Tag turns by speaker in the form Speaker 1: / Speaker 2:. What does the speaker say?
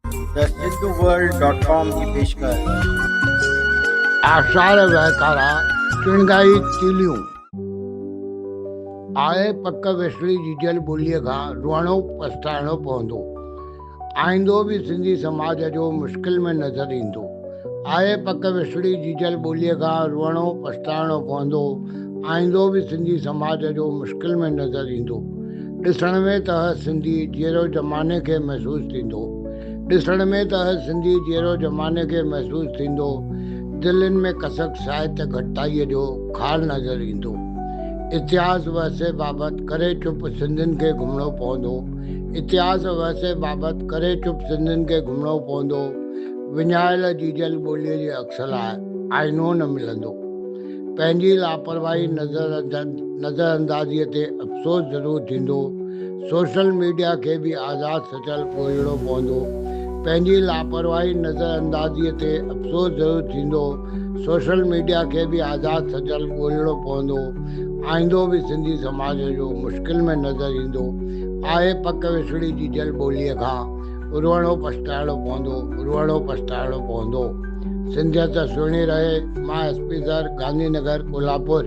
Speaker 1: The सिंधुवर्ल्ड.com की पेशकश।
Speaker 2: आषाढ़ वहकारा चिणगाई तीलियूं आहे पक विसड़ी जीजल ॿोलीअ खां रुअणो पछताइणो पवंदो। आईंदो बि सिंधी समाज जो मुश्किल में नज़र ईंदो। आहे पक विसड़ी जीजल ॿोलीअ खां रुअणो पछताइणो पवंदो। आईंदो बि सिंधी समाज जो मुश्किल में नज़र ईंदो। ॾिसण में त सिंधी जहिड़ो ज़माने खे महसूसु थींदो। ॾिसण में त सिंधी जहिड़ो ज़माने खे महसूसु थींदो। दिलनि में कसक साहित्य घटिताईअ जो ख़ाल नज़र ईंदो। इतिहास वरसे बाबति करे चुप सिंधियुनि खे घुमणो पवंदो। इतिहास वरसे बाबति करे चुप सिंधियुनि खे घुमणो पवंदो। विञायल जीजल ॿोलीअ जे अक्स लाइ आईनो न मिलंदो। पंहिंजी लापरवाही नज़रअंदाज़ीअ ते अफ़सोस ज़रूरु थींदो। सोशल मीडिया खे बि आज़ादु सचल ॻोल्हणो पवंदो। पंहिंजी लापरवाही नज़रअंदाज़ीअ ते अफ़सोस ज़रूरु थींदो। सोशल मीडिया खे बि आज़ादु सचल ॻोल्हणो पवंदो। आईंदो बि सिंधी समाज जो मुश्किल में नज़र ईंदो। आहे पक विसड़ी जीजल ॿोलीअ खां रुअणो पछताइणो पवंदो। रुअणो पछताइणो पवंदो। सिंधियत सुहिणी रहे। मां SP सर, गांधीनगर, कोल्हापुर।